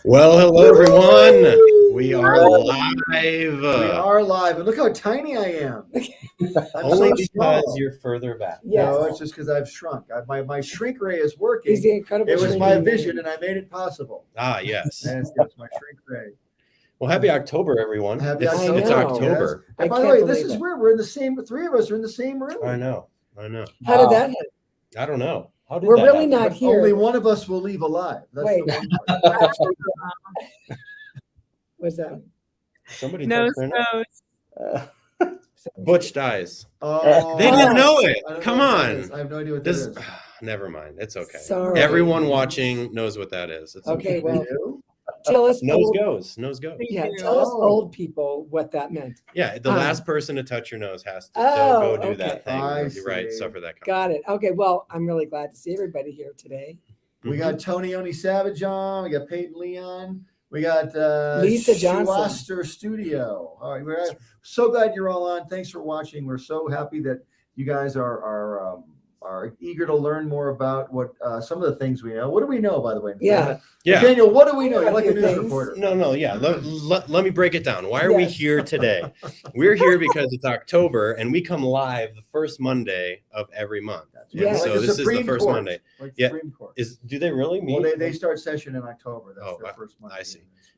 Well, hello everyone. We are live. We are live, and look how tiny I am. Only so because small. you're further back. Yes. No, it's just because I've shrunk. My shrink ray is working. He's the incredible. It was my vision, and I made it possible. Ah, yes. Yes, my shrink ray. Well, happy October, everyone. Happy It's Yes. October. And by the way, this is weird. We're in the same. The three of us are in the same room. I know. How did that happen? I don't know. How did We're that really happen? not here. Only one of us will leave alive. That's Wait. the one part. What's that? Somebody No, touched their nose. no. Butch dies. Oh, They didn't know it. I don't Come know what that on. is. I have no idea what that is. Never mind. It's okay. Sorry. Everyone watching knows what that is. It's Okay, well, You? tell us. Nose old, goes. Nose goes. Yeah, tell us Oh. old people what that meant. Yeah, the last person to touch your nose has to Oh, go do that okay. thing. I Right, see. suffer that. Got it. Okay, well, I'm really glad to see everybody here today. We got Tony Oni Savage on. We got Peyton Leon. We got Lisa Johnson. Schuster Studio. All right, we're so glad you're all on. Thanks for watching. We're so happy that you guys are eager to learn more about what some of the things we know. What do we know, by the way? Yeah. Nathaniel, what do we know? You're like a A few news things. reporter. No, yeah. Let me break it down. Why are we Yes. here today? We're here because it's October and we come live the first Monday of every month. That's Yeah. Like So the this is the Supreme first Court. Monday. Like Yeah. Supreme Court. Do they really meet? Well, they start session in October. That's Oh, their first Monday.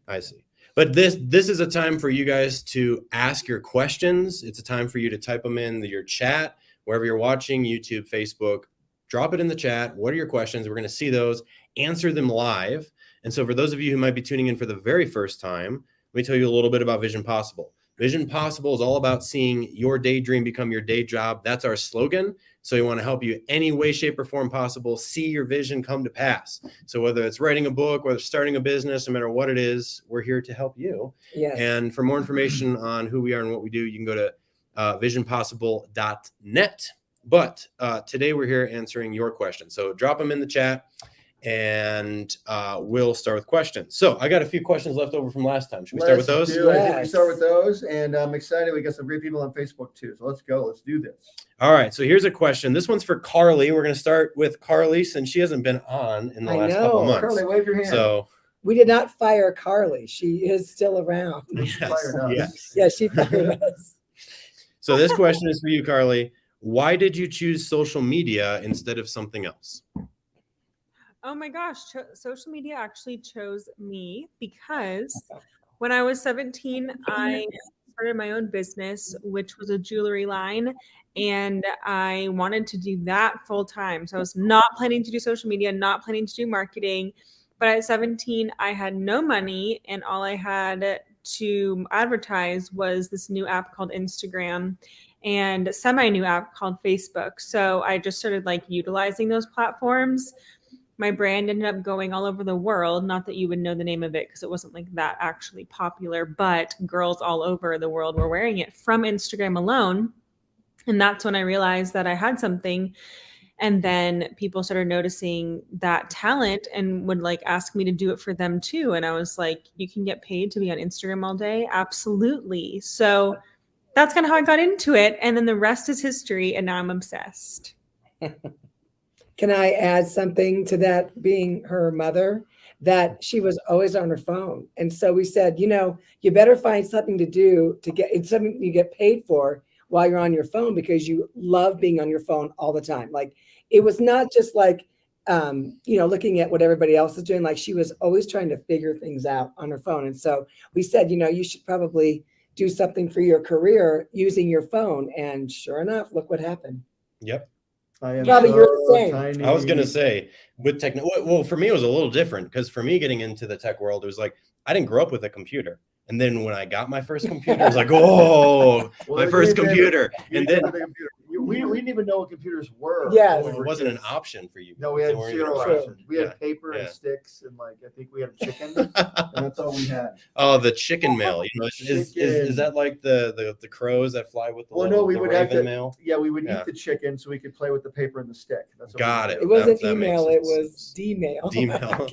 I see. But this is a time for you guys to ask your questions. It's a time for you to type them in your chat, wherever you're watching, YouTube, Facebook. Drop it in the chat. What are your questions? We're going to see those, answer them live. And so for those of you who might be tuning in for the very first time, let me tell you a little bit about Vision Possible. Vision Possible is all about seeing your daydream become your day job. That's our slogan. So we want to help you any way, shape, or form possible. See your vision come to pass. So whether it's writing a book, whether it's starting a business, no matter what it is, we're here to help you. Yes. And for more information on who we are and what we do, you can go to visionpossible.net. But today we're here answering your questions. So drop them in the chat and we'll start with questions. So I got a few questions left over from last time. Should we start with those? I think we start with those. And I'm excited. We got some great people on Facebook too. So let's go. Let's do this. All right. So here's a question. This one's for Carly. We're going to start with Carly since she hasn't been on in the last couple months. Carly, wave your hand. So we did not fire Carly. She is still around. yes. Yeah, she fired us. So this question is for you, Carly. Why did you choose social media instead of something else? Oh my gosh, social media actually chose me because when I was 17, I started my own business, which was a jewelry line, and I wanted to do that full time. So I was not planning to do social media, not planning to do marketing. But at 17, I had no money, and all I had to advertise was this new app called Instagram and a semi-new app called Facebook. So I just started utilizing those platforms. My brand ended up going all over the world. Not that you would know the name of it because it wasn't that actually popular, but girls all over the world were wearing it from Instagram alone. And that's when I realized that I had something. And then people started noticing that talent and would ask me to do it for them too. And I was like, you can get paid to be on Instagram all day? Absolutely. So that's kind of how I got into it. And then the rest is history. And now I'm obsessed. Can I add something to that, being her mother, that she was always on her phone? And so we said, you better find something to do to get, it's something you get paid for while you're on your phone, because you love being on your phone all the time. It was not just looking at what everybody else is doing. She was always trying to figure things out on her phone. And so we said, you should probably do something for your career using your phone. And sure enough, look what happened. Yep. Probably you're the same. Tiny. I was going to say with well, for me, it was a little different because for me getting into the tech world, it was I didn't grow up with a computer. And then when I got my first computer, it was my first computer. And then we didn't even know what computers were. Yes. it wasn't an option for you. No, we had zero options. We had Yeah. paper and sticks, and I think we had chicken, and that's all we had. Oh, the chicken mail. Is that like the crows that fly with the we would have to. mail? Yeah, we would eat the chicken so we could play with the paper and the stick. That's what Got it. It wasn't That email, makes it sense. was D-mail. D-mail.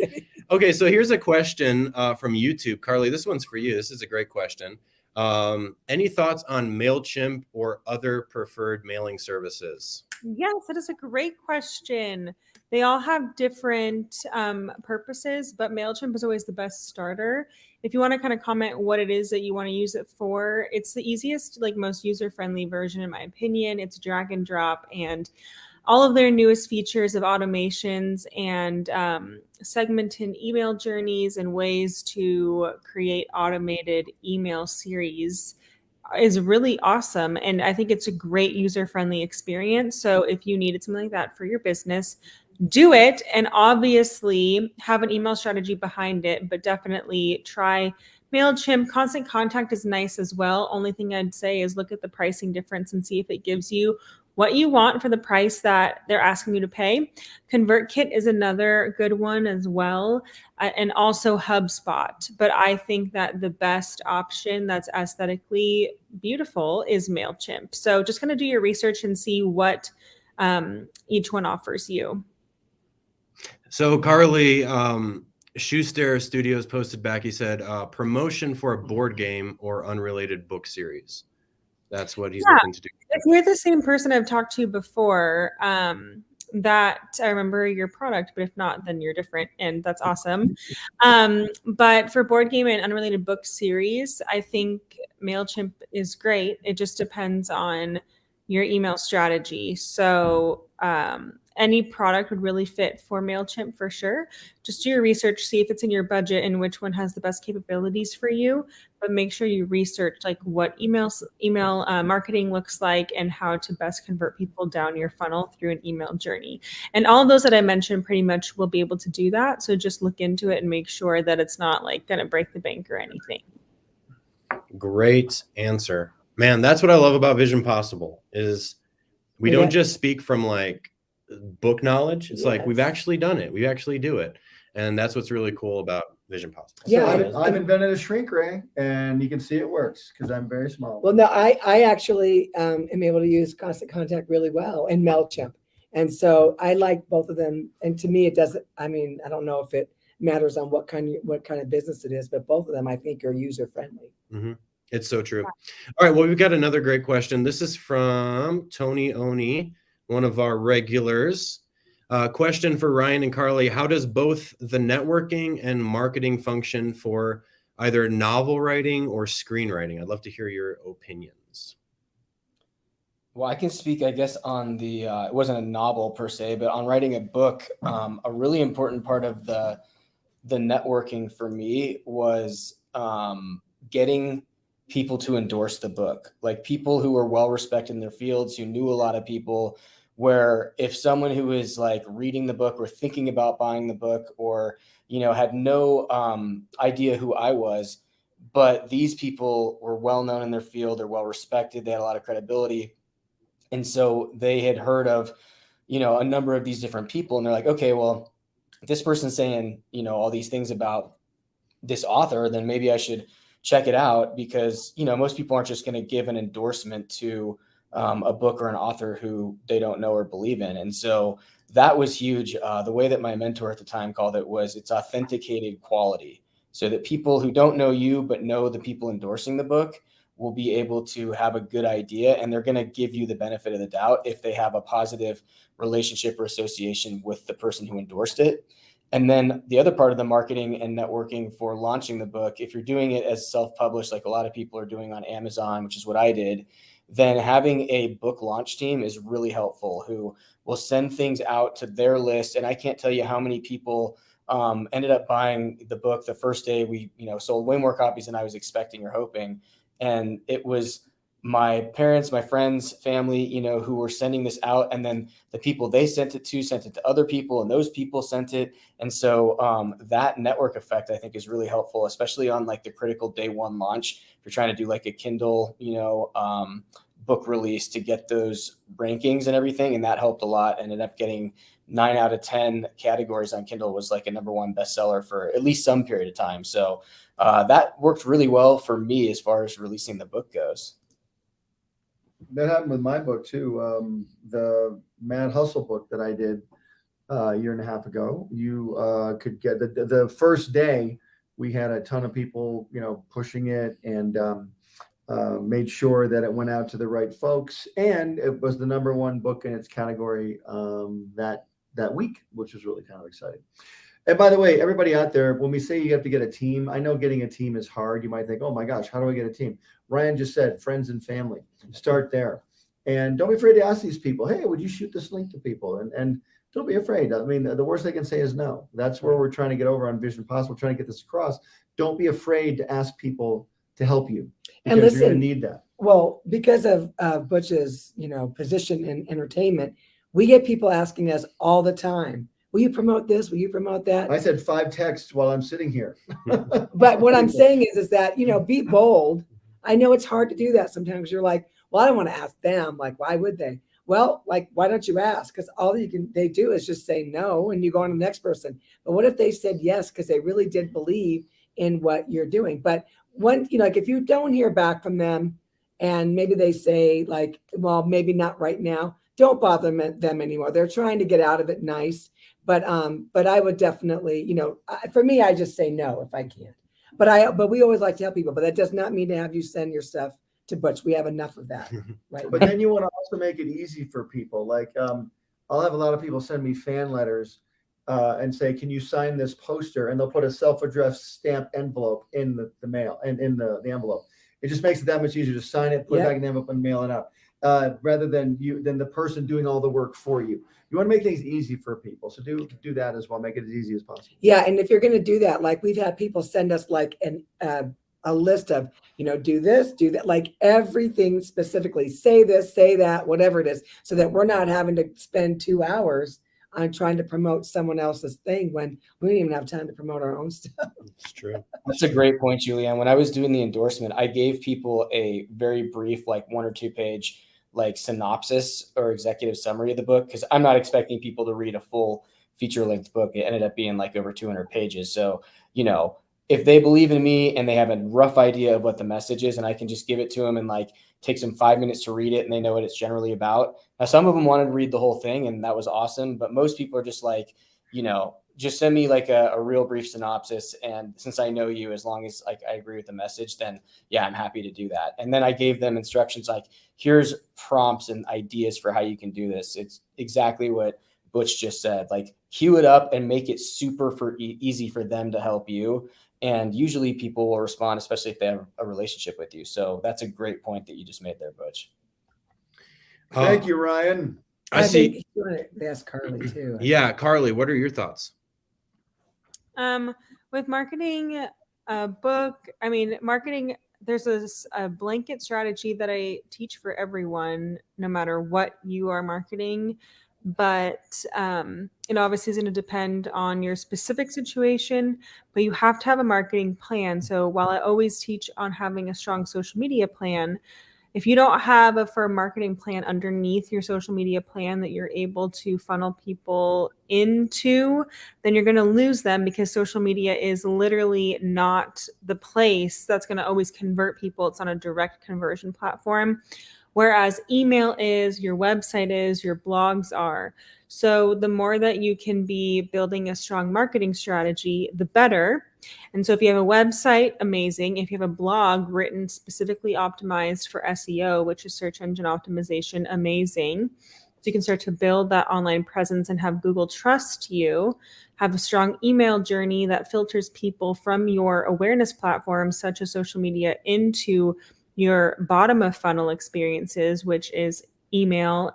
Okay, so here's a question from YouTube. Carly, this one's for you. This is a great question. Any thoughts on MailChimp or other preferred mailing services? Yes, that is a great question. They all have different purposes, but MailChimp is always the best starter. If you want to kind of comment what it is that you want to use it for, it's the easiest, like most user-friendly version, in my opinion. It's drag and drop, and all of their newest features of automations and segmented email journeys and ways to create automated email series is really awesome. And I think it's a great user-friendly experience. So if you needed something like that for your business, do it. And obviously have an email strategy behind it, but definitely try MailChimp. Constant Contact is nice as well. Only thing I'd say is look at the pricing difference and see if it gives you what you want for the price that they're asking you to pay. ConvertKit is another good one as well, and also HubSpot. But I think that the best option that's aesthetically beautiful is MailChimp. So just kind of do your research and see what each one offers you. So Carly, Schuster Studios posted back, he said, promotion for a board game or unrelated book series. That's what he's looking to do. If you're the same person I've talked to before, that I remember your product, but if not, then you're different, and that's awesome. But for board game and unrelated book series, I think MailChimp is great. It just depends on your email strategy. So any product would really fit for MailChimp for sure. Just do your research, see if it's in your budget and which one has the best capabilities for you. But make sure you research like what email marketing looks like and how to best convert people down your funnel through an email journey. And all of those that I mentioned pretty much will be able to do that. So just look into it and make sure that it's not like going to break the bank or anything. Great answer. Man, that's what I love about Vision Possible is we don't just speak from like book knowledge. It's like we've actually done it. We actually do it. And that's what's really cool about Vision Possible. Yeah, so I've invented a shrink ray, and you can see it works because I'm very small. Well, no, I actually am able to use Constant Contact really well and MailChimp. And so I like both of them. And to me, it doesn't, I mean, I don't know if it matters on what kind of business it is, but both of them I think are user friendly. Mm-hmm. It's so true. All right. Well, we've got another great question. This is from Tony Oni, one of our regulars. Question for Ryan and Carly. How does both the networking and marketing function for either novel writing or screenwriting? I'd love to hear your opinions. Well, I can speak, I guess, on the, it wasn't a novel per se, but on writing a book. A really important part of the networking for me was getting people to endorse the book, like people who were well respected in their fields, who knew a lot of people, where if someone who is like reading the book or thinking about buying the book or, you know, had no idea who I was, but these people were well known in their field, they're well respected, they had a lot of credibility. And so they had heard of, you know, a number of these different people, and they're like, okay, well, if this person's saying, you know, all these things about this author, then maybe I should check it out, because, you know, most people aren't just going to give an endorsement to a book or an author who they don't know or believe in. And so that was huge. The way that my mentor at the time called it was it's authenticated quality, so that people who don't know you but know the people endorsing the book will be able to have a good idea, and they're going to give you the benefit of the doubt if they have a positive relationship or association with the person who endorsed it. And then the other part of the marketing and networking for launching the book, if you're doing it as self-published, like a lot of people are doing on Amazon, which is what I did, then having a book launch team is really helpful, who will send things out to their list. And I can't tell you how many people ended up buying the book the first day. We, you know, sold way more copies than I was expecting or hoping. And it was my parents, my friends, family, you know, who were sending this out. And then the people they sent it to other people, and those people sent it. And so that network effect, I think, is really helpful, especially on like the critical day one launch. If you're trying to do like a Kindle, you know, book release, to get those rankings and everything. And that helped a lot. Ended up getting 9 out of 10 categories on Kindle, was like a #1 bestseller for at least some period of time. So that worked really well for me as far as releasing the book goes. That happened with my book too. The Mad Hustle book that I did a year and a half ago, you could get the first day we had a ton of people, you know, pushing it, and made sure that it went out to the right folks. And it was the #1 book in its category that week, which was really kind of exciting. And by the way, everybody out there, when we say you have to get a team, I know getting a team is hard. You might think, oh my gosh, how do I get a team? Ryan just said friends and family. Start there. And don't be afraid to ask these people, hey, would you shoot this link to people? And don't be afraid. I mean, the worst they can say is no. That's where we're trying to get over on Vision Possible, trying to get this across. Don't be afraid to ask people to help you, because And listen, you're going to need that. Well, because of Butch's, position in entertainment, we get people asking us all the time, will you promote this? Will you promote that? I said 5 texts while I'm sitting here. But what I'm saying is that, be bold. I know it's hard to do that sometimes. You're like, well, I don't want to ask them. Like, why would they? Well, like, why don't you ask? Because all they do is just say no, and you go on to the next person. But what if they said yes because they really did believe in what you're doing? But when, like, if you don't hear back from them, and maybe they say like, well, maybe not right now, don't bother them anymore. They're trying to get out of it nice. But I would definitely, for me, I just say no if I can't. But we always like to help people. But that does not mean to have you send your stuff to Butch. We have enough of that, right? But then you want to also make it easy for people. Like I'll have a lot of people send me fan letters and say, can you sign this poster? And they'll put a self-addressed stamped envelope in the mail and in the envelope. It just makes it that much easier to sign it, put it back in the envelope, and mail it out, rather than the person doing all the work for you. You want to make things easy for people, so do that as well. Make it as easy as possible. Yeah, and if you're going to do that, like we've had people send us like a list of, do this, do that, like everything specifically, say this, say that, whatever it is, so that we're not having to spend 2 hours on trying to promote someone else's thing when we don't even have time to promote our own stuff. It's true. That's a great point, Julieann. When I was doing the endorsement, I gave people a very brief, like 1 or 2 page, like synopsis or executive summary of the book, because I'm not expecting people to read a full feature-length book. It ended up being like over 200 pages. So, if they believe in me and they have a rough idea of what the message is, and I can just give it to them and like takes them 5 minutes to read it and they know what it's generally about. Now, some of them wanted to read the whole thing and that was awesome, but most people are just like, just send me like a real brief synopsis. And since I know you, as long as like I agree with the message, then yeah, I'm happy to do that. And then I gave them instructions like, here's prompts and ideas for how you can do this. It's exactly what Butch just said, like cue it up and make it super easy for them to help you. And usually people will respond, especially if they have a relationship with you. So that's a great point that you just made there, Butch. Thank you, Ryan. I see. They asked Carly too. Yeah, Carly, what are your thoughts? With marketing a book, marketing, there's a blanket strategy that I teach for everyone, no matter what you are marketing. But it obviously is going to depend on your specific situation, but you have to have a marketing plan. So while I always teach on having a strong social media plan, if you don't have a firm marketing plan underneath your social media plan that you're able to funnel people into, then you're going to lose them, because social media is literally not the place that's going to always convert people. It's not a direct conversion platform. Whereas email is, your website is, your blogs are. So the more that you can be building a strong marketing strategy, the better. And so if you have a website, amazing. If you have a blog written specifically optimized for SEO, which is search engine optimization, amazing. So you can start to build that online presence and have Google trust you. Have a strong email journey that filters people from your awareness platforms, such as social media, into your bottom of funnel experiences, which is email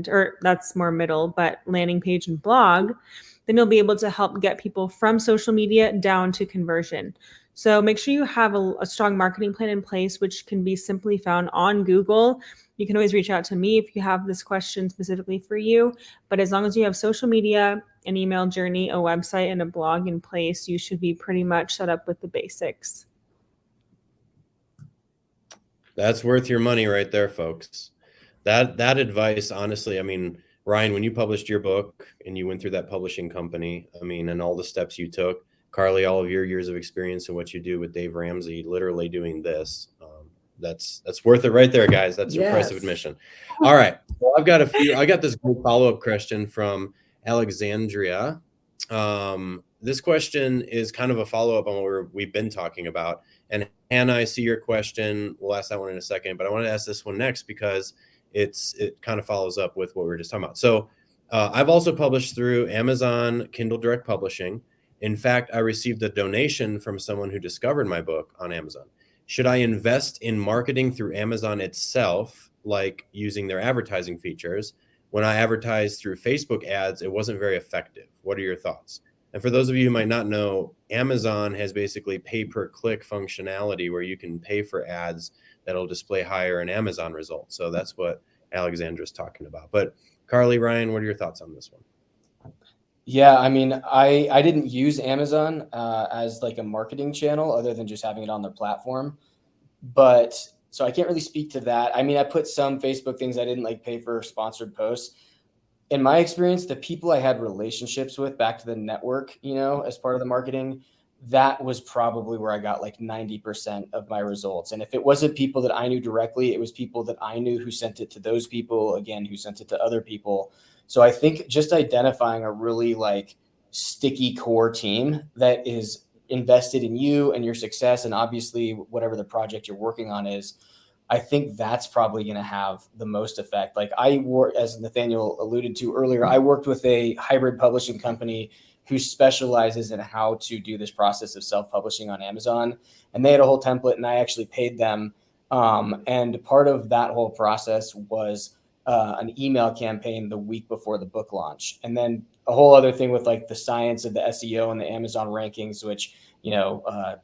or that's more middle, but landing page and blog. Then you'll be able to help get people from social media down to conversion. So make sure you have a strong marketing plan in place, which can be simply found on Google. You can always reach out to me if you have this question specifically for you. But as long as you have social media, an email journey, a website, and a blog in place, you should be pretty much set up with the basics. That's worth your money right there, folks. That advice, honestly, Ryan, when you published your book and you went through that publishing company, and all the steps you took, Carly, all of your years of experience and what you do with Dave Ramsey, literally doing this, that's worth it right there, guys. That's your price of admission. All right. Well, I got this great follow-up question from Alexandria. This question is kind of a follow-up on what we've been talking about. And Hannah, I see your question. We'll ask that one in a second, but I want to ask this one next because it kind of follows up with what we were just talking about. So I've also published through Amazon Kindle Direct Publishing. In fact, I received a donation from someone who discovered my book on Amazon. Should I invest in marketing through Amazon itself, like using their advertising features? When I advertised through Facebook ads, it wasn't very effective. What are your thoughts? And for those of you who might not know, Amazon has basically pay-per-click functionality where you can pay for ads that'll display higher in Amazon results. So that's what Alexandra's talking about. But Carly, Ryan, what are your thoughts on this one? Yeah, I mean, I didn't use Amazon as like a marketing channel other than just having it on their platform. But so I can't really speak to that. I mean, I put some Facebook things I didn't like pay for sponsored posts. In my experience, the people I had relationships with, back to the network, you know, as part of the marketing, that was probably where I got like 90% of my results. And if it wasn't people that I knew directly, it was people that I knew who sent it to those people, again, who sent it to other people. So I think just identifying a really like sticky core team that is invested in you and your success, and obviously whatever the project you're working on is, I think that's probably going to have the most effect. Like as Nathaniel alluded to earlier, I worked with a hybrid publishing company who specializes in how to do this process of self-publishing on Amazon. And they had a whole template, and I actually paid them. And part of that whole process was an email campaign the week before the book launch. And then a whole other thing with like the science of the SEO and the Amazon rankings, which, you know,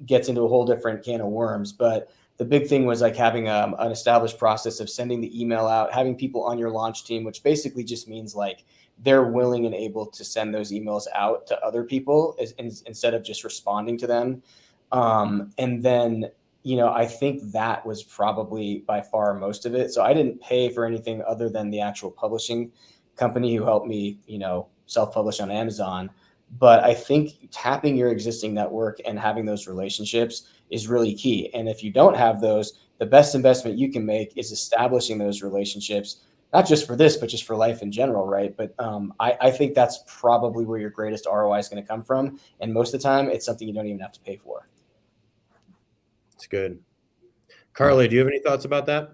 gets into a whole different can of worms. But the big thing was like having an established process of sending the email out, having people on your launch team, which basically just means like they're willing and able to send those emails out to other people instead of just responding to them. And then, you know, I think that was probably by far most of it. So I didn't pay for anything other than the actual publishing company who helped me, you know, self-publish on Amazon. But I think tapping your existing network and having those relationships is really key. And if you don't have those, the best investment you can make is establishing those relationships, not just for this, but just for life in general, right? But I think that's probably where your greatest ROI is going to come from. And most of the time, it's something you don't even have to pay for. It's good. Carly, do you have any thoughts about that?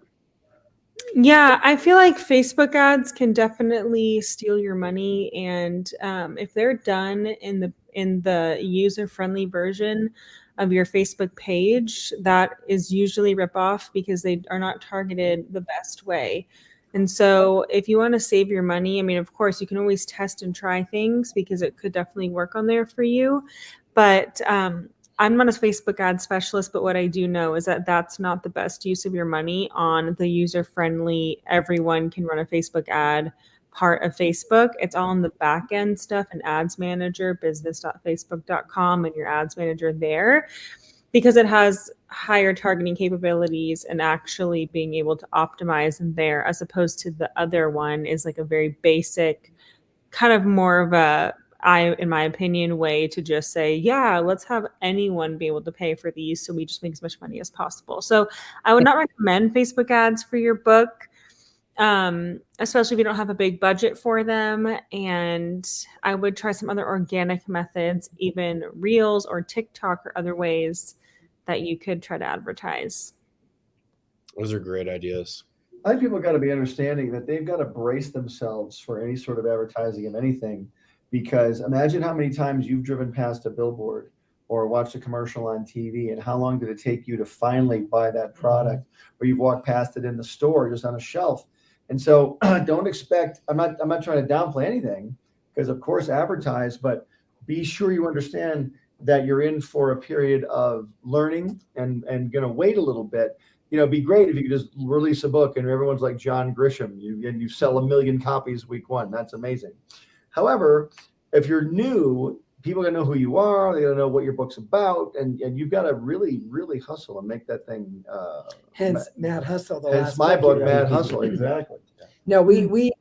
Yeah, I feel like Facebook ads can definitely steal your money, and if they're done in the user-friendly version of your Facebook page, that is usually ripoff because they are not targeted the best way. And so if you want to save your money, I mean, of course, you can always test and try things because it could definitely work on there for you. But I'm not a Facebook ad specialist, but what I do know is that that's not the best use of your money on the user-friendly, everyone can run a Facebook ad part of Facebook. It's all in the back end stuff and ads manager, business.facebook.com, and your ads manager there, because it has higher targeting capabilities and actually being able to optimize in there, as opposed to the other one is like a very basic, kind of more of a, in my opinion, way to just say, yeah, let's have anyone be able to pay for these so we just make as much money as possible. So I would not recommend Facebook ads for your book, especially if you don't have a big budget for them. And I would try some other organic methods, even Reels or TikTok or other ways that you could try to advertise. Those are great ideas. I think people got to be understanding that they've got to brace themselves for any sort of advertising of anything. Because imagine how many times you've driven past a billboard or watched a commercial on TV, and how long did it take you to finally buy that product, or you've walked past it in the store just on a shelf. And so don't expect, I'm not trying to downplay anything, because of course advertise, but be sure you understand that you're in for a period of learning and going to wait a little bit. You know, it'd be great if you could just release a book and everyone's like John Grisham, you sell 1 million copies week one. That's amazing. However, if you're new, people are going to know who you are. They're going to know what your book's about. And you've got to really, really hustle and make that thing. Hence Mad Hustle. Hence my book, Mad Hustle. Exactly. No, we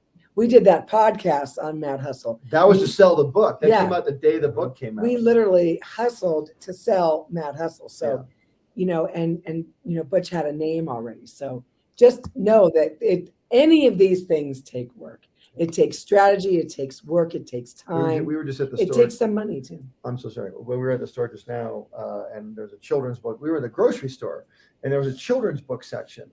did that podcast on Mad Hustle. That was to sell the book. That came out the day the book came out. We literally hustled to sell Mad Hustle. So, you know, and you know, Butch had a name already. So just know that any of these things take work. It takes strategy, it takes work, it takes time. We were just at the store. It takes some money too. I'm so sorry. When we were at the store just now, and there's a children's book. We were in the grocery store, and there was a children's book section.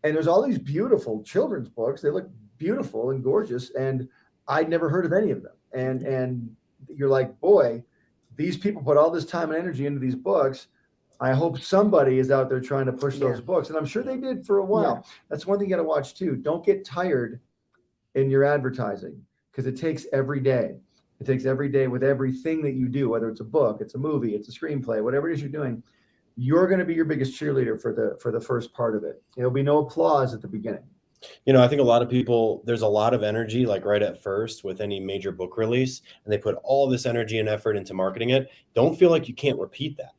And there's all these beautiful children's books. They look beautiful and gorgeous. And I'd never heard of any of them. And you're like, boy, these people put all this time and energy into these books. I hope somebody is out there trying to push those books. And I'm sure they did for a while. Yeah. That's one thing you got to watch too. Don't get tired in your advertising, because it takes every day. It takes every day with everything that you do, whether it's a book, it's a movie, it's a screenplay, whatever it is you're doing. You're going to be your biggest cheerleader for the first part of it. There'll be no applause at the beginning. You know, I think a lot of people, there's a lot of energy, like right at first with any major book release, and they put all this energy and effort into marketing it. Don't feel like you can't repeat that.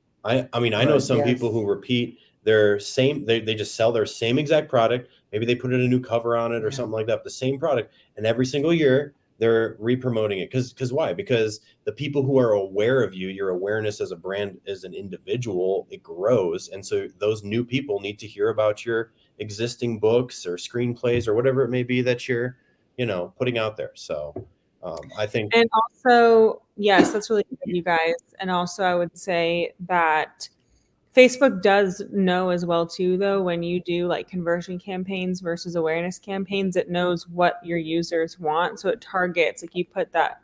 I mean, I know some people who repeat their same, they just sell their same exact product. Maybe they put in a new cover on it or something like that, the same product. And every single year they're re-promoting it. Because why? Because the people who are aware of you, your awareness as a brand, as an individual, it grows. And so those new people need to hear about your existing books or screenplays or whatever it may be that you're, putting out there. So I think. And also, yes, that's really good, you guys. And also I would say that Facebook does know as well too, though, when you do like conversion campaigns versus awareness campaigns, it knows what your users want. So it targets, like you put that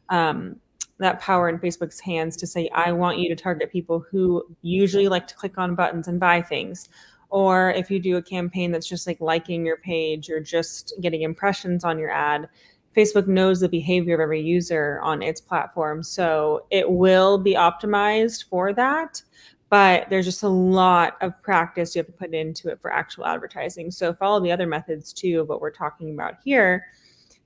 power in Facebook's hands to say, I want you to target people who usually like to click on buttons and buy things. Or if you do a campaign that's just like liking your page or just getting impressions on your ad, Facebook knows the behavior of every user on its platform. So it will be optimized for that. But there's just a lot of practice you have to put into it for actual advertising. So follow the other methods too of what we're talking about here,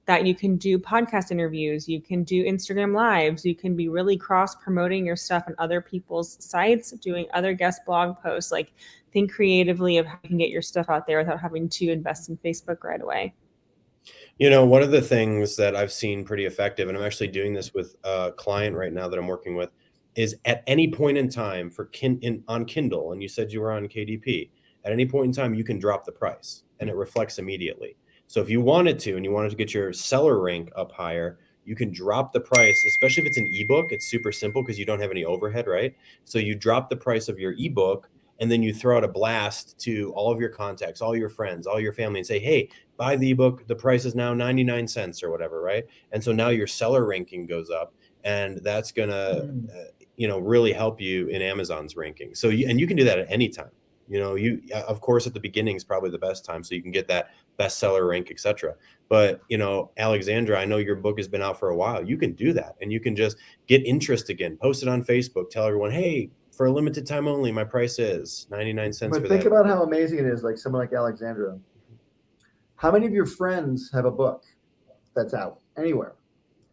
that you can do podcast interviews, you can do Instagram lives, you can be really cross-promoting your stuff on other people's sites, doing other guest blog posts, like think creatively of how you can get your stuff out there without having to invest in Facebook right away. One of the things that I've seen pretty effective, and I'm actually doing this with a client right now that I'm working with, is at any point in time on Kindle, and you said you were on KDP, at any point in time, you can drop the price and it reflects immediately. So if you wanted to, and you wanted to get your seller rank up higher, you can drop the price, especially if it's an ebook. It's super simple because you don't have any overhead, right? So you drop the price of your ebook, and then you throw out a blast to all of your contacts, all your friends, all your family, and say, hey, buy the ebook. The price is now 99 cents or whatever, right? And so now your seller ranking goes up, and that's going to, really help you in Amazon's ranking. So, you can do that at any time. Of course, at the beginning is probably the best time, so you can get that bestseller rank, etc. But, Alexandra, I know your book has been out for a while. You can do that, and you can just get interest again, post it on Facebook, tell everyone, hey, for a limited time only, my price is 99 cents. But think about how amazing it is, like someone like Alexandra. How many of your friends have a book that's out anywhere?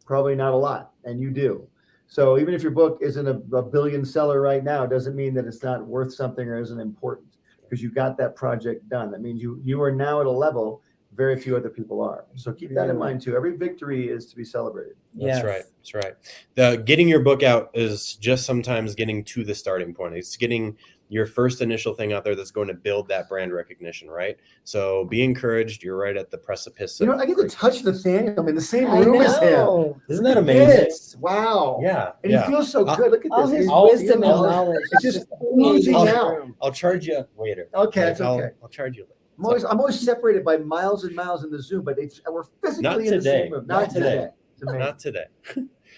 Probably not a lot, and you do. So even if your book isn't a billion seller right now, doesn't mean that it's not worth something or isn't important, because you got that project done. That means you are now at a level very few other people are. So keep that in mind too. Every victory is to be celebrated. That's right. That's right. Getting your book out is just sometimes getting to the starting point. It's getting your first initial thing out there that's going to build that brand recognition, right? So be encouraged. You're right at the precipice. I get to touch Nathaniel. I'm in the same room as him. Isn't that amazing? Wow. Yeah. And he feels so good. Look at all this. his wisdom and knowledge. It's just oozing out. I'll charge you later. Okay, it's okay. I'll charge you later. I'm always separated by miles and miles in the Zoom, but we're physically in the same room. Not today. Not today.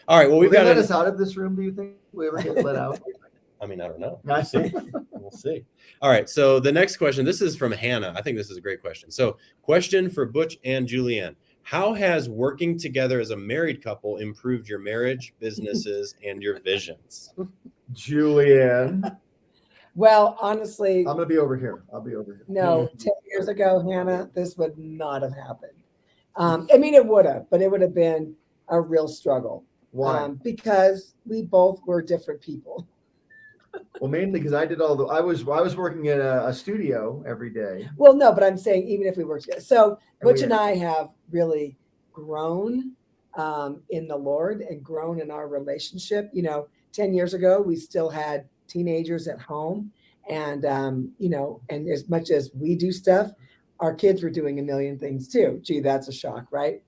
All right. Well, we've got let us out of this room. Do you think we ever get let out? I mean, I don't know. We'll see. We'll see. All right. So the next question, this is from Hannah. I think this is a great question. So question for Butch and Julieann. How has working together as a married couple improved your marriage, businesses, and your visions? Julieann. Well, honestly, I'm going to be over here. I'll be over here. No, 10 years ago, Hannah, this would not have happened. I mean, it would have, but it would have been a real struggle. Why? Because we both were different people. Well, mainly because I was working in a studio every day. Well, no, but I'm saying even if we worked together. So Butch and I have really grown in the Lord and grown in our relationship. 10 years ago, we still had teenagers at home, and and as much as we do stuff, our kids were doing a million things too. Gee, that's a shock, right?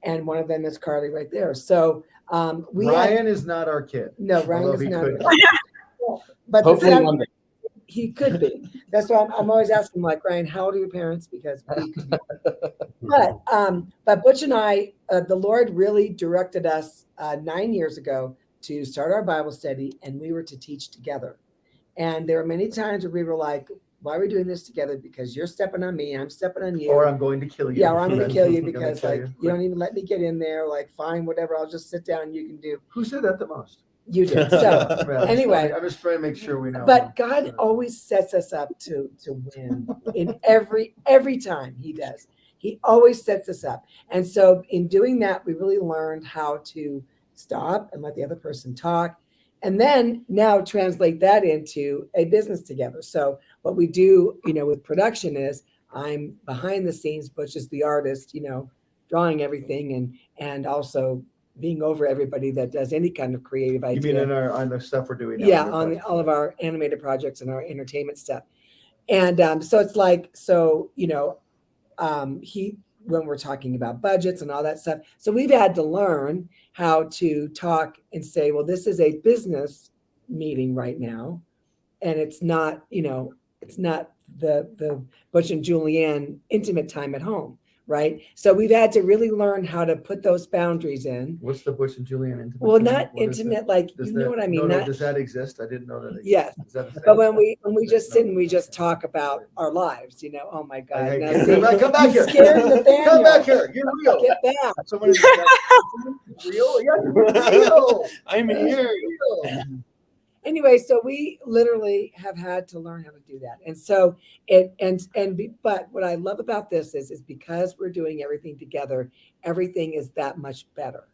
And one of them is Carly right there. So Ryan is not our kid. No, Ryan is not. But hopefully one day. he could be. That's why I'm always asking, like, Ryan, how old are your parents? Because we could be. But Butch and I, the Lord really directed us 9 years ago to start our Bible study, and we were to teach together. And there were many times where we were like, why are we doing this together? Because you're stepping on me, I'm stepping on you. Or I'm going to kill you. Yeah, or I'm going to kill you I'm gonna because kill like you don't even let me get in there. Like, fine, whatever, I'll just sit down. You can do. Who said that the most? You did. So Well, anyway, I'm just trying to make sure we know. but God always sets us up to win in every time He does. He always sets us up. And so in doing that, we really learned how to stop and let the other person talk. And then now translate that into a business together. So what we do, with production is I'm behind the scenes, Butch is the artist, drawing everything and also being over everybody that does any kind of creative idea. You mean on the stuff we're doing now? Yeah, on all of our animated projects and our entertainment stuff. And so it's like, when we're talking about budgets and all that stuff. So we've had to learn how to talk and say, well, this is a business meeting right now. And it's not, it's not the Butch and Julieann intimate time at home, right? So we've had to really learn how to put those boundaries in. What's the Butch and Julieann intimate? Well, time? not What is intimate, that? like, Does you know that- what I mean? No, Not, does that exist? I didn't know that. Existed. yes. Is that a thing? But when we just sit and we just talk about our lives, oh my God. Hey, now hey, see, come back you here. scared Nathaniel. Come back here. You're real. Get back. Someone in the chat. Real? Yeah, you're real. I'm You're here. real. Anyway, so we literally have had to learn how to do that. And so but what I love about this is because we're doing everything together, everything is that much better.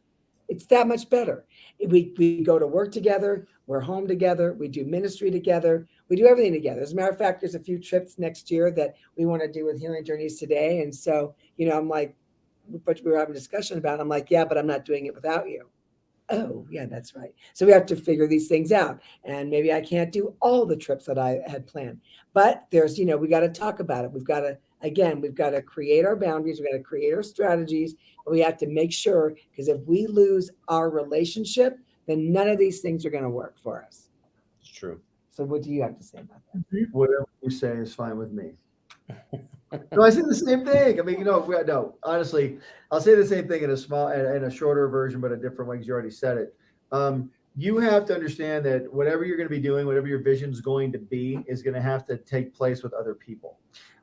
It's that much better. We go to work together, we're home together, we do ministry together, we do everything together. As a matter of fact, there's a few trips next year that we want to do with Healing Journeys today. And so, I'm like, but we were having a discussion about it. I'm like, yeah, but I'm not doing it without you. Oh, yeah, that's right. So we have to figure these things out. And maybe I can't do all the trips that I had planned. But there's, we got to talk about it. We've got to create our boundaries. We've got to create our strategies. And we have to make sure, because if we lose our relationship, then none of these things are going to work for us. It's true. So what do you have to say about that? Whatever you say is fine with me. No, I say the same thing. I mean, no, honestly, I'll say the same thing in a shorter version, but a different way, because you already said it. You have to understand that whatever you're going to be doing, whatever your vision is going to be, is going to have to take place with other people.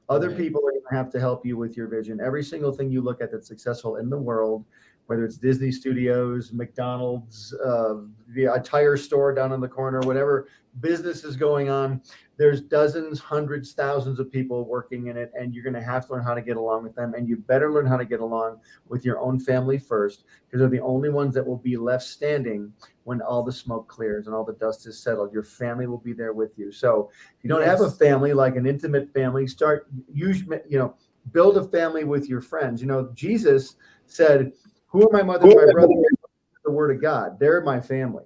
Other people are going to have to help you with your vision. Every single thing you look at that's successful in the world, whether it's Disney Studios, McDonald's, a tire store down on the corner, whatever business is going on, there's dozens, hundreds, thousands of people working in it, and you're going to have to learn how to get along with them. And you better learn how to get along with your own family first, because they're the only ones that will be left standing when all the smoke clears and all the dust is settled. Your family will be there with you. So if you don't have a family, like an intimate family, build a family with your friends. Jesus said, who are my mother and my brother? The word of God. They're my family.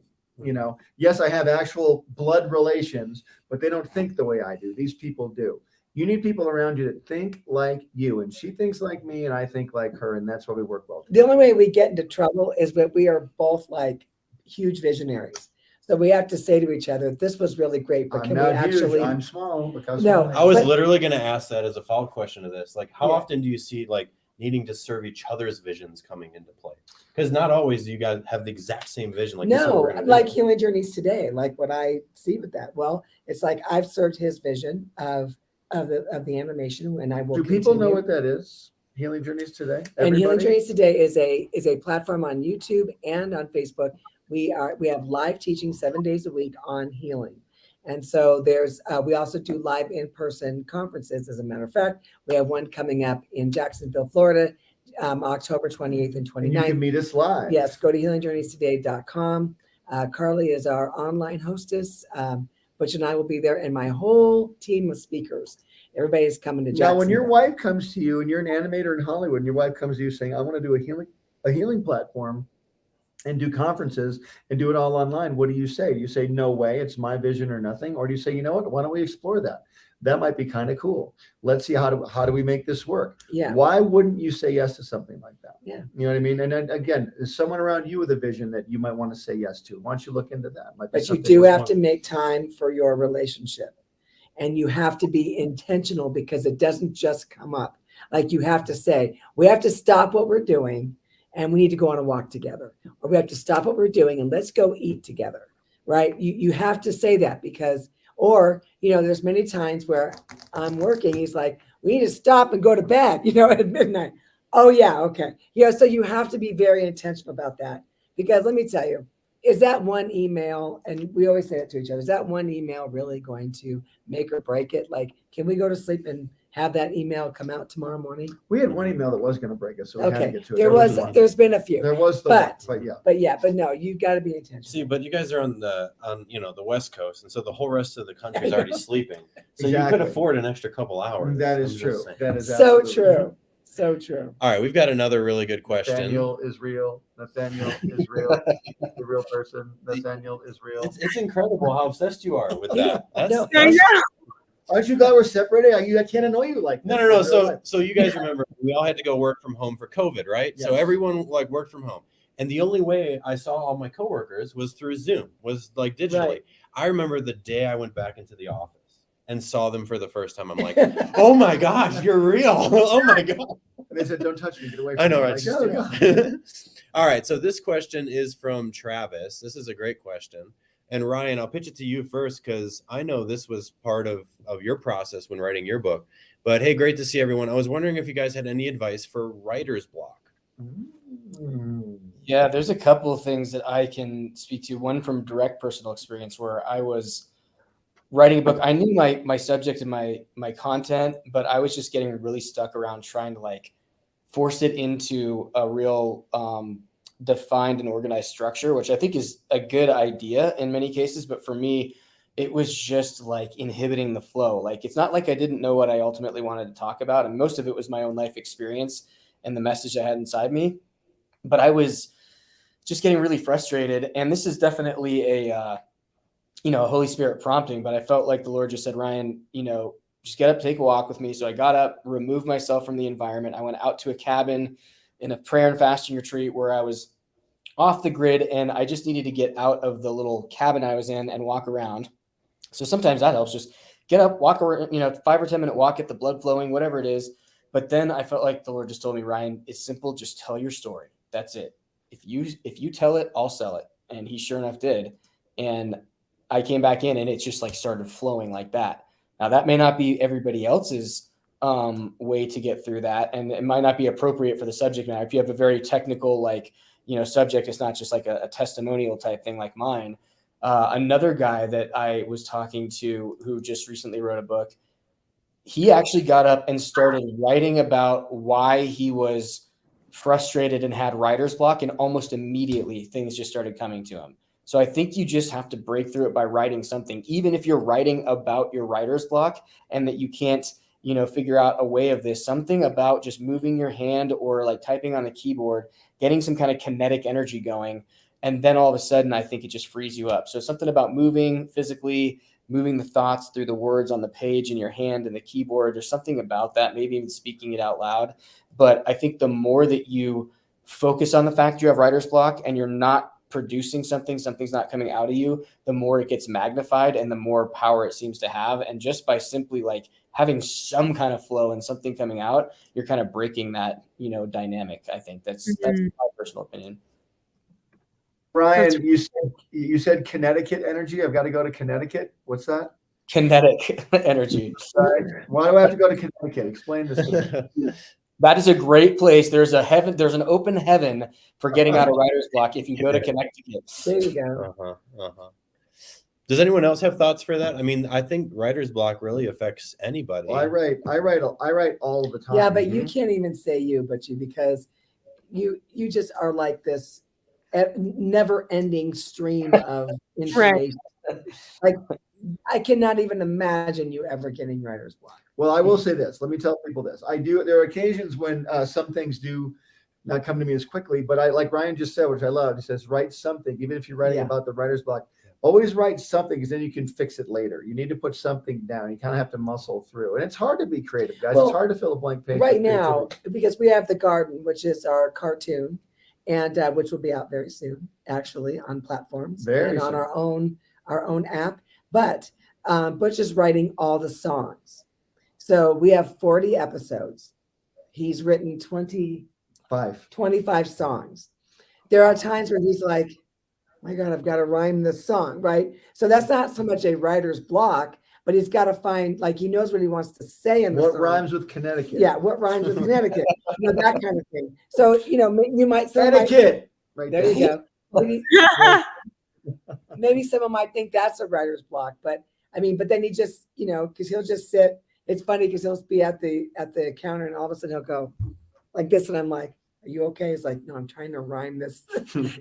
Yes, I have actual blood relations, but they don't think the way I do. These people do. You need people around you that think like you, and she thinks like me, and I think like her, and that's why we work well together. The only way we get into trouble is that we are both like huge visionaries. So we have to say to each other, this was really great, but can we actually... Huge. I'm small. Because No, I was literally going to ask that as a follow-up question to this. Like, how Yeah. often do you see needing to serve each other's visions coming into play? Because not always do you guys have the exact same vision. Like, this is what no, we're gonna like do. Healing Journeys today, like what I see with that. Well, it's like I've served his vision of the animation, and I will. Do people know continue. what that is? Healing Journeys Today. And Healing Everybody? Journeys Today is a platform on YouTube and on Facebook. We have live teaching 7 days a week on healing. And so we also do live in-person conferences. As a matter of fact, we have one coming up in Jacksonville, Florida, October 28th and 29th. And you can meet us live. Yes, go to healingjourneystoday.com. Carly is our online hostess. Butch and I will be there, and my whole team of speakers. Everybody is coming to Jacksonville. Now, when your wife comes to you, and you're an animator in Hollywood, and your wife comes to you saying, I want to do a healing platform and do conferences and do it all online, what do you say? Do you say, no way, it's my vision or nothing? Or do you say, you know what, why don't we explore that? That might be kind of cool. Let's see how do we make this work? Yeah. Why wouldn't you say yes to something like that? Yeah. You know what I mean? And then, again, there's someone around you with a vision that you might want to say yes to. Why don't you look into that? Might be But you something do worth have to make time for your relationship. and you have to be intentional because it doesn't just come up. Like you have to say, we have to stop what we're doing and we need to go on a walk together, or we have to stop what we're doing and let's go eat together, right? You have to say that because, or, there's many times where I'm working, he's like, we need to stop and go to bed, at midnight. Oh yeah, okay. So you have to be very intentional about that because let me tell you, is that one email, and we always say it to each other, is that one email really going to make or break it? Like, can we go to sleep and have that email come out tomorrow morning? We had one email that was going to break us, so we had to Okay, get to it. there's been a few. There was the But- one, but yeah. But no, you got to be intentional. See, but you guys are on the West Coast, and so the whole rest of the country is already sleeping. So you Exactly. could afford an extra couple hours. That I'm is just true. saying. That is So absolutely true. So true. All right, we've got another really good question. Nathaniel is real. Nathaniel is real. The real person. Nathaniel is real. It's incredible how obsessed you are with that. No. Aren't you glad we're separated? I can't annoy you like No. this in real life. So you guys remember we all had to go work from home for COVID, right? So Yes. everyone worked from home. And the only way I saw all my coworkers was through Zoom, was digitally. Right. I remember the day I went back into the office and saw them for the first time. I'm like, oh my gosh, you're real. Oh my God. And they said, "Don't touch me. Get away from I know, me." right? Like, Just- oh, God. All right. So this question is from Travis. This is a great question. And Ryan, I'll pitch it to you first because I know this was part of your process when writing your book. But hey, great to see everyone. I was wondering if you guys had any advice for writer's block. Yeah, there's a couple of things that I can speak to. One from direct personal experience where I was writing a book. I knew my subject and my content, but I was just getting really stuck around trying to force it into a real defined and organized structure, which I think is a good idea in many cases. But for me, it was just inhibiting the flow. It's not like I didn't know what I ultimately wanted to talk about. And most of it was my own life experience and the message I had inside me. But I was just getting really frustrated. And this is definitely a Holy Spirit prompting, but I felt like the Lord just said, Ryan, just get up, take a walk with me. So I got up, removed myself from the environment. I went out to a cabin in a prayer and fasting retreat where I was off the grid and I just needed to get out of the little cabin I was in and walk around. So sometimes that helps, just get up, walk around, 5 or 10 minute walk, get the blood flowing, whatever it is. But then I felt like the Lord just told me, Ryan, it's simple. Just tell your story. That's it. If you tell it, I'll sell it. And he sure enough did. And I came back in and it just started flowing like that. Now that may not be everybody else's way to get through that. And it might not be appropriate for the subject matter. If you have a very technical, subject, it's not just a testimonial type thing like mine. Another guy that I was talking to who just recently wrote a book, he actually got up and started writing about why he was frustrated and had writer's block. And almost immediately things just started coming to him. So I think you just have to break through it by writing something, even if you're writing about your writer's block and that you can't, figure out a way of this, something about just moving your hand or typing on the keyboard, getting some kind of kinetic energy going. And then all of a sudden, I think it just frees you up. So something about moving physically, moving the thoughts through the words on the page in your hand and the keyboard, or something about that, maybe even speaking it out loud. But I think the more that you focus on the fact you have writer's block and you're not producing something's not coming out of you, the more it gets magnified and the more power it seems to have. And just by simply having some kind of flow and something coming out, you're kind of breaking that, dynamic. I think that's my personal opinion. Ryan, you said Connecticut energy. I've got to go to Connecticut. What's that? Kinetic energy. Why do I have to go to Connecticut? Explain this to me. That is a great place. There's an open heaven for getting out of writer's block if you go to Connecticut. There you go. Does anyone else have thoughts for that? I mean, I think writer's block really affects anybody. Well, I write all the time. Yeah, but you can't even say you, Butchie, because you just are like this never-ending stream of information. I cannot even imagine you ever getting writer's block. Well, I will say this. Let me tell people this. There are occasions when some things do not come to me as quickly, but like Ryan just said, which I love, he says, write something. Even if you're writing about the writer's block, always write something because then you can fix it later. You need to put something down. You kind of have to muscle through. And it's hard to be creative, guys. It's hard to fill a blank page. Right now, because we have The Garden, which is our cartoon, and which will be out very soon, actually, on platforms and on our own app. But Butch is writing all the songs. So we have 40 episodes. He's written 25 songs. There are times where he's like, my God, I've got to rhyme this song, right? So that's not so much a writer's block, but he's got to find, like, he knows what he wants to say in the What song. rhymes with Connecticut? Yeah, what rhymes with Connecticut? That kind of thing. So, you might say, Connecticut. Right there you go. Maybe someone might think that's a writer's block, but then he just, because he'll just sit. It's funny because he'll be at the counter and all of a sudden he'll go like this, and I'm like, "Are you okay?" He's like, "No, I'm trying to rhyme this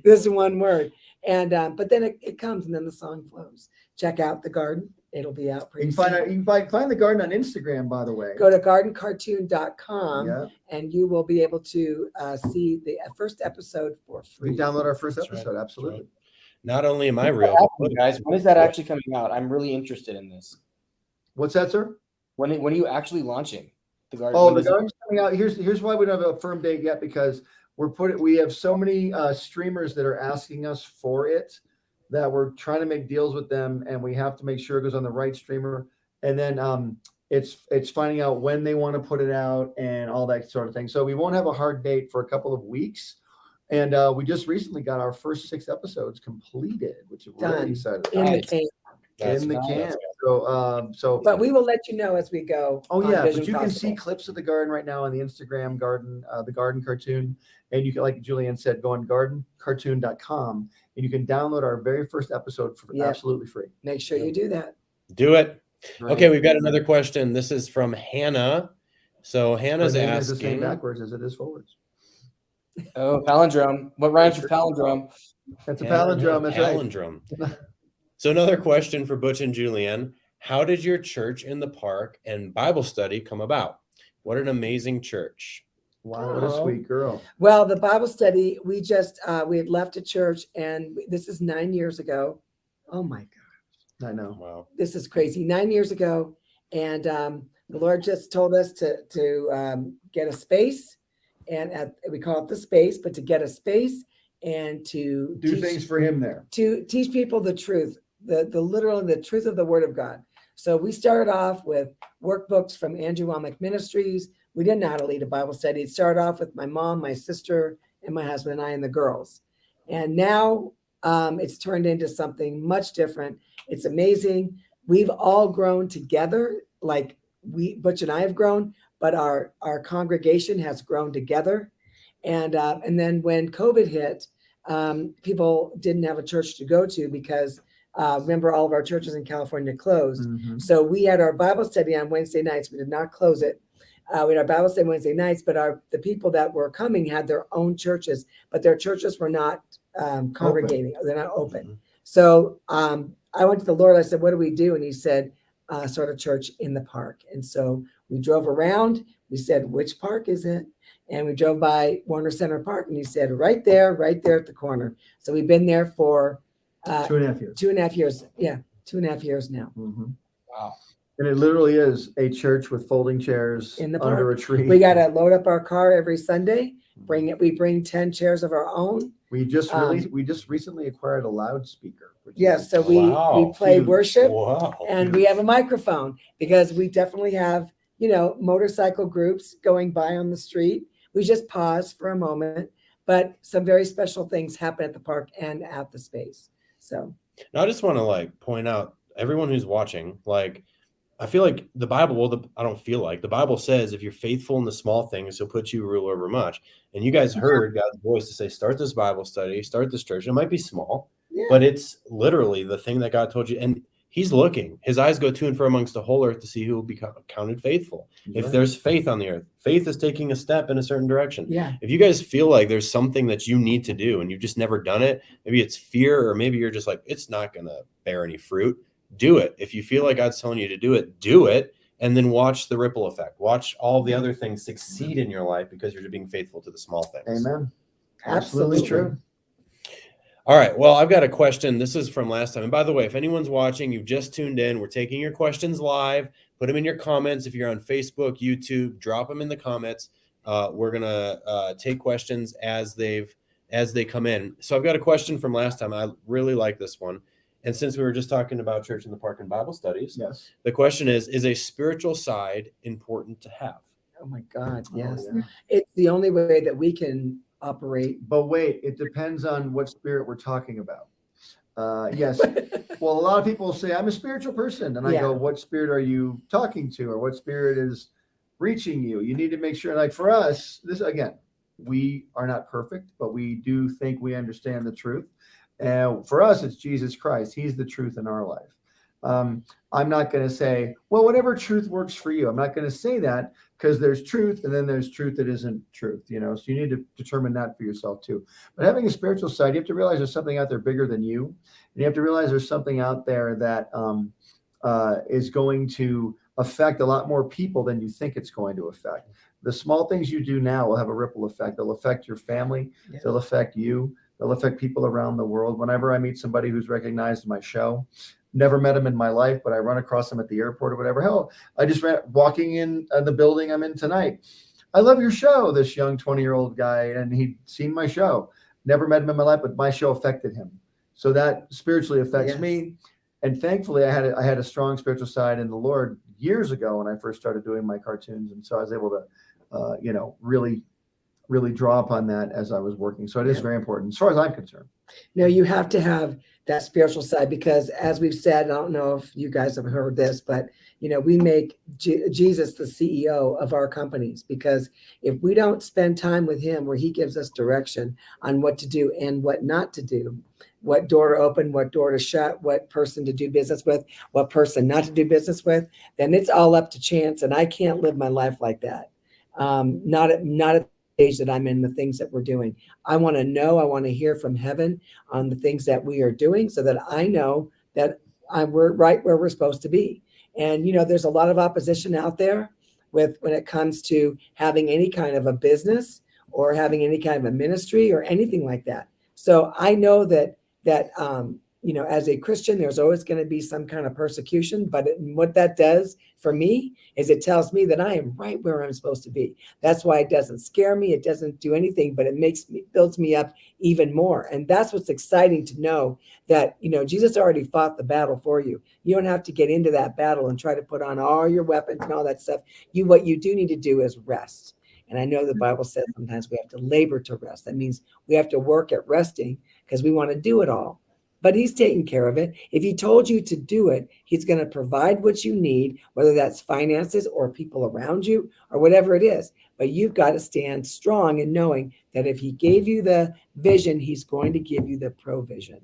this one word." And but then it comes, and then the song flows. Check out The Garden; it'll be out pretty soon. You can find The Garden on Instagram, by the way. Go to gardencartoon.com, Yeah. and you will be able to see the first episode for free. We download our first That's episode. right. Absolutely. Not only am I real, Guys, when is that actually coming out? I'm really interested in this. What's that, sir? When are you actually launching The Garden? Oh, When The is it? Garden's coming out. Here's why we don't have a firm date yet, because we have so many streamers that are asking us for it that we're trying to make deals with them, and we have to make sure it goes on the right streamer. And then it's finding out when they want to put it out and all that sort of thing. So we won't have a hard date for a couple of weeks. And we just recently got our first 6 episodes completed, which is Done. really excited. In the Nice. can. That's In the nice. can. So But we will let you know as we go. oh on yeah, Vision but you can Possible. see clips of The Garden right now on the Instagram Garden, the Garden Cartoon. And you can, like Julieann said, go on gardencartoon.com and you can download our very first episode for Yeah. absolutely free. Make sure you do that. do it. Right? Okay, we've got another question. This is from Hannah. So Hannah's Her name is the same asking. backwards as it is forwards. Oh, palindrome. What rhymes with palindrome? That's a Hannah, palindrome. That's right. palindrome. So another question for Butch and Julieann. How did your church in the park and Bible study come about? What an amazing church. Wow, what a sweet girl. Well, the Bible study, we had left a church, and this is 9 years ago. Oh my God, I know. Wow. this is crazy. 9 years ago, and the Lord just told us to get a space, and we call it the space, but to get a space and to Do teach, things for him there. to teach people the truth, the literal, the truth of the Word of God. So we started off with workbooks from Andrew Womack Ministries. We didn't know how to lead a Bible study. It started off with my mom, my sister, and my husband and I, and the girls. And now it's turned into something much different. It's amazing. We've all grown together, like Butch and I have grown, but our congregation has grown together. And then when COVID hit, people didn't have a church to go to because remember, all of our churches in California closed. Mhm. So we had our Bible study on Wednesday nights. We did not close it. We had our Bible study Wednesday nights, but the people that were coming had their own churches, but their churches were not congregating. They're not open. Mhm. So I went to the Lord. I said, "What do we do?" And He said, "Start a church in the park." And so we drove around. We said, "Which park is it?" And we drove by Warner Center Park, and He said, right there at the corner." So we've been there for 2.5 years. 2.5 years. Yeah, 2.5 years now. Mhm. Wow. And it literally is a church with folding chairs In the under park. a tree. We got to load up our car every Sunday. We bring 10 chairs of our own. We just recently acquired a loudspeaker. which is- Yes, so we Wow. play Huge. worship, Wow. and we have a microphone because we definitely have, motorcycle groups going by on the street. We just pause for a moment, but some very special things happen at the park and at the space. So Now, I just want to point out everyone who's watching, I feel like the Bible, I don't feel like the Bible says, if you're faithful in the small things, He'll put you rule over much. And you guys heard God's voice to say, start this Bible study, start this church. It might be small, yeah, but it's literally the thing that God told you. And He's looking, His eyes go to and fro amongst the whole earth to see who will be counted faithful. If Right. there's faith on the earth, faith is taking a step in a certain direction. yeah, If you guys feel like there's something that you need to do and you've just never done it, maybe it's fear, or maybe you're just like, it's not going to bear any fruit. Do it. If you feel like God's telling you to do it, do it. And then watch the ripple effect. Watch all the other things succeed in your life because you're being faithful to the small things. Amen. absolutely Absolutely true. All right. Well, I've got a question. This is from last time. And by the way, if anyone's watching, you've just tuned in, we're taking your questions live. Put them in your comments. If you're on Facebook, YouTube, drop them in the comments. We're going to take questions as they come in. So I've got a question from last time. I really like this one. And since we were just talking about church in the park and Bible studies, Yes. the question is a spiritual side important to have? Oh my God, yes. Oh, yeah. It's the only way that we can operate. But wait, it depends on what spirit we're talking about. Yes. Well, a lot of people say, I'm a spiritual person. And I Yeah. go, what spirit are you talking to? Or what spirit is reaching you? You need to make sure, like for us, this again, we are not perfect, but we do think we understand the truth. And for us, it's Jesus Christ. He's the truth in our life. I'm not going to say, well, whatever truth works for you. I'm not going to say that because there's truth and then there's truth that isn't truth, you know, so you need to determine that for yourself too. But having a spiritual side, you have to realize there's something out there bigger than you. And you have to realize there's something out there that is going to affect a lot more people than you think it's going to affect. The small things you do now will have a ripple effect. They'll affect your family. Yeah. They'll affect you. They'll affect people around the world. Whenever I meet somebody who's recognized my show, never met him in my life, but I run across him at the airport or whatever. Hell, I just ran walking in the building I'm in tonight. I love your show, this young 20-year-old guy, and he'd seen my show. Never met him in my life, but my show affected him. So that spiritually affects Yes. me. And thankfully, I had a strong spiritual side in the Lord years ago when I first started doing my cartoons. And so I was able to, really draw upon that as I was working. So it is very important as far as I'm concerned. No, you have to have that spiritual side because, as we've said, I don't know if you guys have heard this, but we make Jesus the CEO of our companies, because if we don't spend time with him where he gives us direction on what to do and what not to do, what door to open, what door to shut, what person to do business with, what person not to do business with, then it's all up to chance. And I can't live my life like that. Not at the stage that I'm in, the things that we're doing. I want to know, I want to hear from heaven on the things that we are doing so that I know that we're right where we're supposed to be. And, there's a lot of opposition out there when it comes to having any kind of a business or having any kind of a ministry or anything like that. So I know that as a Christian, there's always going to be some kind of persecution, but what that does for me is it tells me that I am right where I'm supposed to be. That's why it doesn't scare me. It doesn't do anything, but it builds me up even more. And that's what's exciting to know that, Jesus already fought the battle for you. You don't have to get into that battle and try to put on all your weapons and all that stuff. What you do need to do is rest. And I know the Bible says sometimes we have to labor to rest. That means we have to work at resting because we want to do it all. But he's taking care of it. If he told you to do it, he's going to provide what you need, whether that's finances or people around you or whatever it is. But you've got to stand strong in knowing that if he gave you the vision, he's going to give you the provision.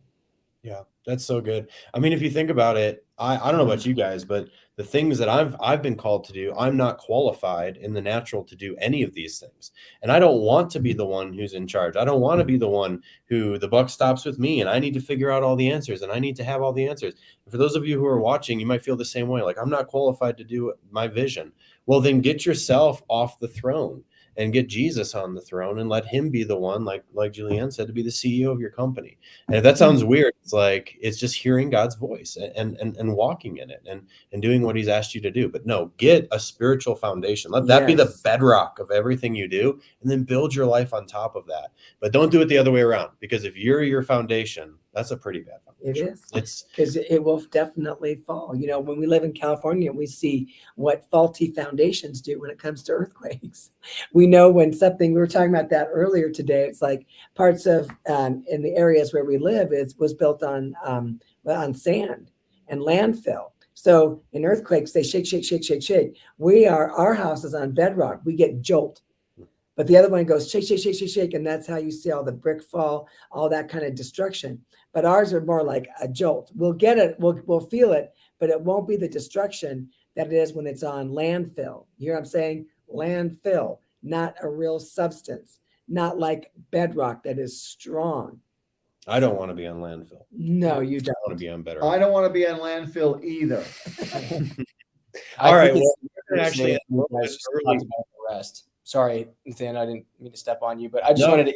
Yeah, that's so good. I mean, if you think about it, I don't know about you guys, but the things that I've been called to do, I'm not qualified in the natural to do any of these things. And I don't want to be the one who's in charge. I don't want to be the one who the buck stops with me and I need to figure out all the answers and I need to have all the answers. And for those of you who are watching, you might feel the same way. Like, I'm not qualified to do my vision. Well, then get yourself off the throne and get Jesus on the throne and let him be the one, like Julieann said, to be the CEO of your company. And if that sounds weird, it's just hearing God's voice and walking in it and doing what he's asked you to do. But no, get a spiritual foundation. Let that be the bedrock of everything you do, and then build your life on top of that. But don't do it the other way around, because if you're your foundation, that's a pretty bad foundation. It is. Because it will definitely fall. When we live in California, we see what faulty foundations do when it comes to earthquakes. We know when something, we were talking about that earlier today, it's like parts of in the areas where we live, was built on sand and landfill. So in earthquakes, they shake, shake, shake, shake, shake. Our house is on bedrock. We get jolt. But the other one goes shake, shake, shake, shake, shake. And that's how you see all the brick fall, all that kind of destruction. But ours are more like a jolt. We'll get it, we'll feel it, but it won't be the destruction that it is when it's on landfill. You hear what I'm saying? Landfill, not a real substance, not like bedrock that is strong. I don't want to be on landfill. No, you don't. I want to be on better. I don't want to be on landfill either. All right. Well, actually, rest. Sorry, Nathaniel, I didn't mean to step on you, but I just wanted to,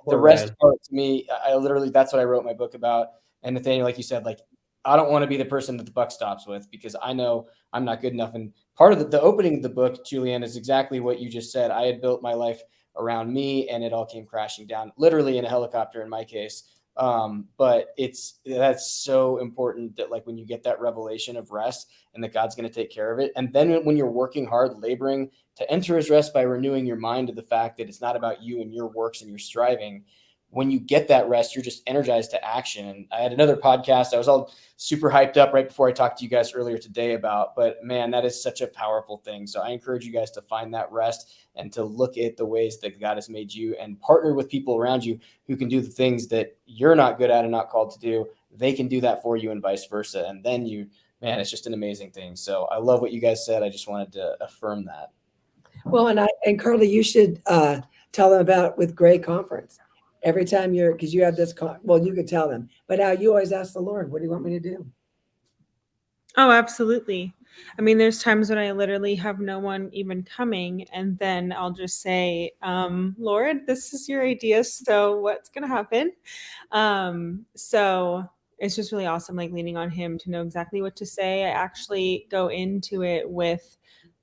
the rest part to me, I literally, that's what I wrote my book about. And Nathaniel, like you said, like, I don't want to be the person that the buck stops with, because I know I'm not good enough. And part of the opening of the book, Julieann, is exactly what you just said. I had built my life around me and it all came crashing down, literally in a helicopter in my case. But that's so important that like when you get that revelation of rest and that God's going to take care of it. And then when you're working hard, laboring to enter his rest by renewing your mind to the fact that it's not about you and your works and your striving. When you get that rest, you're just energized to action. And I had another podcast I was all super hyped up right before I talked to you guys earlier today about, but man, that is such a powerful thing. So I encourage you guys to find that rest and to look at the ways that God has made you and partner with people around you who can do the things that you're not good at and not called to do. They can do that for you and vice versa. And then man, it's just an amazing thing. So I love what you guys said. I just wanted to affirm that. Well, and Carly, you should tell them about with Gray Conference. Every time because you have this, you could tell them, but now you always ask the Lord, what do you want me to do? Oh, absolutely. I mean, there's times when I literally have no one even coming, and then I'll just say, Lord, this is your idea. So what's going to happen? So it's just really awesome, like leaning on him to know exactly what to say. I actually go into it with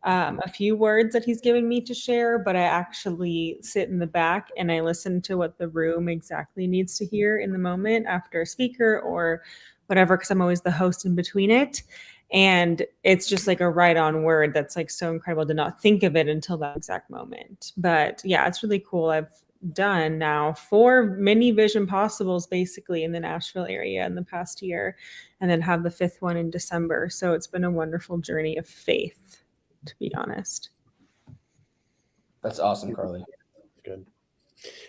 a few words that he's given me to share, but I actually sit in the back and I listen to what the room exactly needs to hear in the moment after a speaker or whatever, because I'm always the host in between it. And it's just like a right on word that's like so incredible to not think of it until that exact moment. But yeah, it's really cool. I've done now 4 mini Vision Possibles basically in the Nashville area in the past year, and then have the 5th one in December. So it's been a wonderful journey of faith, to be honest. That's awesome, Carly. Good.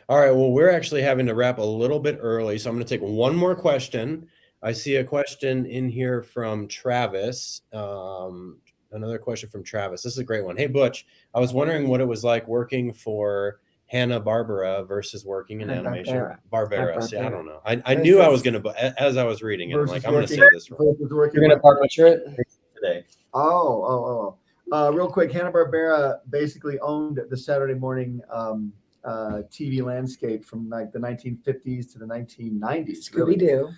All right. Well, we're actually having to wrap a little bit early, so I'm going to take one more question. I see a question in here from Travis. Another question from Travis. This is a great one. Hey, Butch, I was wondering what it was like working for HannaBarbera versus working in animation. Barbera. See, I don't know. I knew I was going to, as I was reading it, I'm like, I'm going to say this wrong. You're going to butcher it today. Real quick, HannaBarbera basically owned the Saturday morning TV landscape from like the 1950s to the 1990s. Scooby-Doo.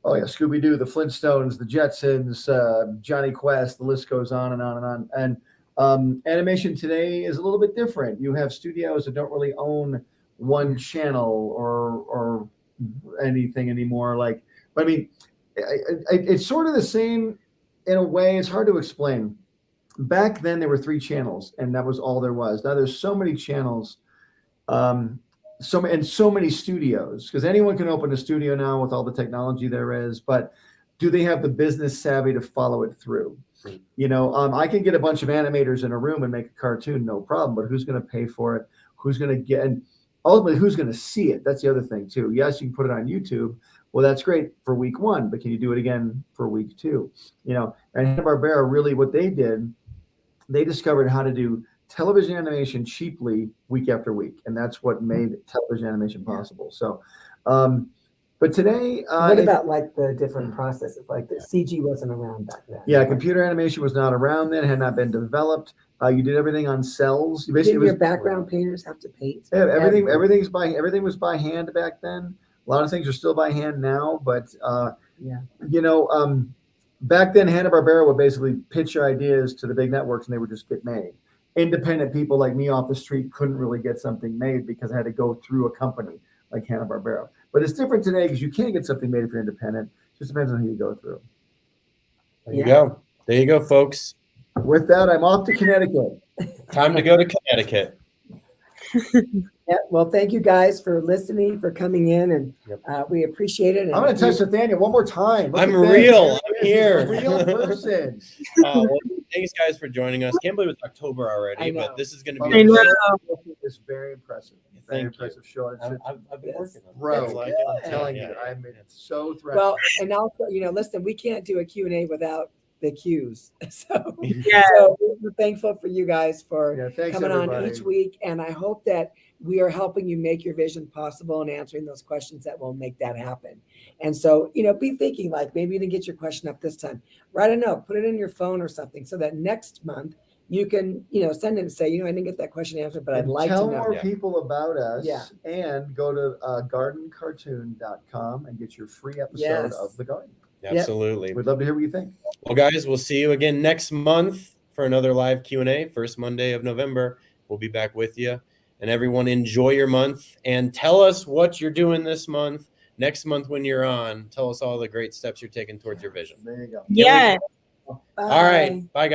Oh yeah, Scooby-Doo, the Flintstones, the Jetsons, Johnny Quest, the list goes on and on and on. And animation today is a little bit different. You have studios that don't really own one channel or anything anymore. But I mean, it's sort of the same in a way. It's hard to explain. Back then, there were 3 channels, and that was all there was. Now there's so many channels, so many studios, because anyone can open a studio now with all the technology there is. But do they have the business savvy to follow it through? You know, I can get a bunch of animators in a room and make a cartoon, no problem. But who's going to pay for it? Who's going to get? And ultimately, who's going to see it? That's the other thing too. Yes, you can put it on YouTube. Well, that's great for week 1, but can you do it again for week 2? You know, and HannaBarbera really what they did. They discovered how to do television animation cheaply week after week, and that's what made television animation possible. So, but today, what about like the different processes? Like the CG wasn't around back then. Yeah, computer animation was not around then; had not been developed. You did everything on cells. Didn't your background painters have to paint? Yeah, everything was by hand back then. A lot of things are still by hand now, but you know. Back then, HannaBarbera would basically pitch ideas to the big networks, and they would just get made. Independent people like me off the street couldn't really get something made because I had to go through a company like HannaBarbera. But it's different today because you can get something made if you're independent. It just depends on who you go through. There you go. There you go, folks. With that, I'm off to Connecticut. Time to go to Connecticut. Yeah, well, thank you guys for listening, for coming in, and we appreciate it. I'm going to touch Nathaniel one more time. I'm real. I'm here. A real person. Well, thanks, guys, for joining us. Can't believe it's October already, but this is going to be. It's very impressive. Very impressive show. I've been working on it. Bro, I'm telling you, I'm so thrilled. Well, and also, you know, listen, we can't do a Q&A without the cues. So, Yeah. so we're thankful for you guys for coming everybody. on each week. And I hope that we are helping you make your vision possible and answering those questions that will make that happen. And so, you know, be thinking like maybe you didn't get your question up this time. Write a note, put it in your phone or something so that next month you can, you know, send it and say, you know, I didn't get that question answered, but I'd like to know. Tell more people about us and go to gardencartoon.com and get your free episode of The Garden. Absolutely. We'd love to hear what you think. Well, guys, we'll see you again next month for another live Q&A. First Monday of November. We'll be back with you. And everyone, enjoy your month and tell us what you're doing this month. next month when you're on, tell us all the great steps you're taking towards your vision. There you go. Yes. All right. Bye, guys.